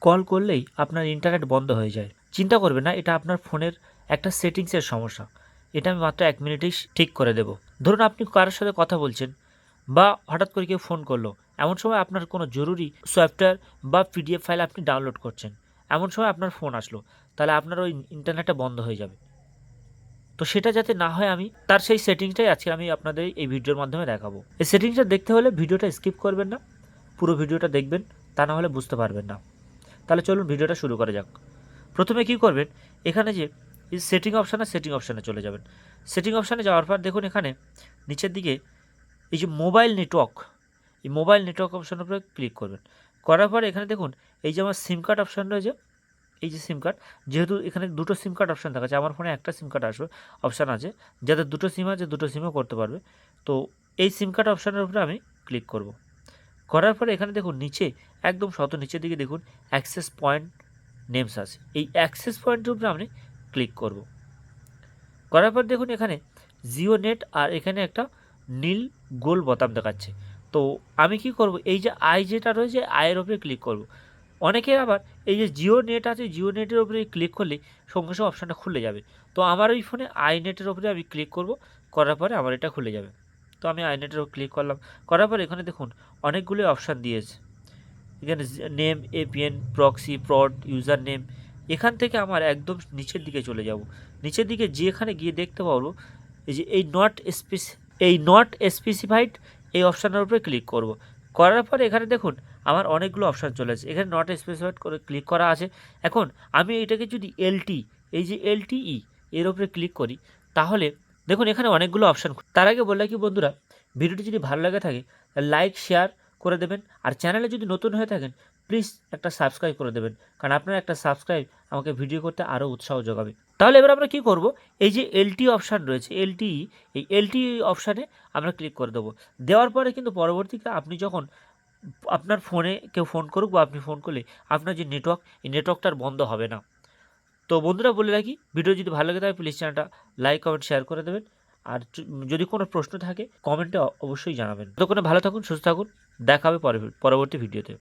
Call করলেই আপনার internet বন্ধ হয়ে যায়। চিন্তা করবেন না, এটা আপনার ফোনের একটা সেটিংসের সমস্যা। এটা আমি মাত্র 1 মিনিটেই ঠিক করে দেব। ধরুন আপনি কারোর সাথে কথা বলছেন বা হঠাৎ করে কেউ ফোন করলো। এমন সময় আপনার কোনো জরুরি সফটওয়্যার বা পিডিএফ ফাইল আপনি ডাউনলোড করছেন। এমন সময় আপনার ফোন আসলো। তাহলে আপনার ওই ইন্টারনেটটা বন্ধ হয়ে যাবে। তো সেটা যাতে না হয় আমি তার সেই সেটিংসটাই আজকে আমি আপনাদের এই ভিডিওর মাধ্যমে দেখাবো। এই সেটিংসটা দেখতে হলে ভিডিওটা স্কিপ করবেন না, পুরো ভিডিওটা দেখবেন, তা না হলে বুঝতে পারবেন না। তাহলে চলুন ভিডিওটা শুরু করা যাক। প্রথমে কি করবেন, এখানে যে এই সেটিং অপশানে চলে যাবেন। সেটিং অপশানে যাওয়ার পর দেখুন এখানে নিচের দিকে এই যে মোবাইল নেটওয়ার্ক, এই মোবাইল নেটওয়ার্ক অপশানের উপরে ক্লিক করবেন। করার পরে এখানে দেখুন এই যে আমার সিম কার্ড অপশান রয়েছে, এই যে সিম কার্ড, যেহেতু এখানে দুটো সিম কার্ড অপশান থাকা আছে, আমার ফোনে একটা সিম কার্ড আসবে অপশান আছে, যাদের দুটো সিম আছে দুটো সিমও করতে পারবে। তো এই সিম কার্ড অপশানের উপরে আমি ক্লিক করব। করার পরে এখানে দেখুন নিচে একদম শত নিচের দিকে দেখুন অ্যাক্সেস পয়েন্ট নেমস আছে, এই অ্যাক্সেস পয়েন্টের উপরে আমি ক্লিক করব। করার পর দেখুন এখানে জিও নেট আর এখানে একটা নীল গোল বোতাম দেখাচ্ছে। তো আমি কি করব, এই যে আই যেটা রয়েছে আয়ের উপরে ক্লিক করব। অনেকের আবার এই যে জিও নেট আছে, জিও নেটের উপরে ক্লিক করলে সঙ্গে সঙ্গে অপশানটা খুলে যাবে। তো আমার ওই ফোনে আই নেটের উপরে আমি ক্লিক করব, করার পরে আমার এটা খুলে যাবে। তো আমি আই নেটের উপর ক্লিক করলাম, করার পর এখানে দেখুন অনেকগুলো অপশান দিয়েছে। এখানে name, APN, proxy, prod, user name. এখান থেকে আমার একদম নিচের দিকে চলে যাব। নিচের দিকে যেখানে গিয়ে দেখতে পাবো এই যে এই নট স্পেসিফাইড এই অপশানের উপরে ক্লিক করব। করার পরে এখানে দেখুন আমার অনেকগুলো অপশান চলে আসে। এখানে নট স্পেসিফাইড করে ক্লিক করা আছে। এখন আমি এটাকে যদি এই যে এলটিই এর উপরে ক্লিক করি, তাহলে দেখুন এখানে অনেকগুলো অপশান। তার আগে বললাম কি বন্ধুরা, ভিডিওটি যদি ভালো লাগে থাকে লাইক শেয়ার করে দেবেন, আর চ্যানেলে যদি নতুন হয়ে থাকেন প্লিজ একটা সাবস্ক্রাইব করে দেবেন, কারণ আপনার একটা সাবস্ক্রাইব আমাকে ভিডিও করতে আরও উৎসাহ যোগাবে। তাহলে এবার আমরা কি করব, এই যে এলটি অপশান রয়েছে এলটিই, এই এলটিই অপশানে আমরা ক্লিক করে দেবো। দেওয়ার পরে কিন্তু পরবর্তীতে আপনি যখন আপনার ফোনে কেউ ফোন করুক বা আপনি ফোন করলে আপনার যে নেটওয়ার্ক, এই নেটওয়ার্কটা আর বন্ধ হবে না। তো বন্ধুরা বলে রাখি, ভিডিও যদি ভালো লাগে থাকে প্লিজ চ্যানেলটা লাইক কমেন্ট শেয়ার করে দেবেন, আর যদি কোনো প্রশ্ন থাকে কমেন্টে অবশ্যই জানাবেন। ততক্ষণে ভালো থাকুন, সুস্থ থাকুন, দেখা হবে পরবর্তী ভিডিওতে।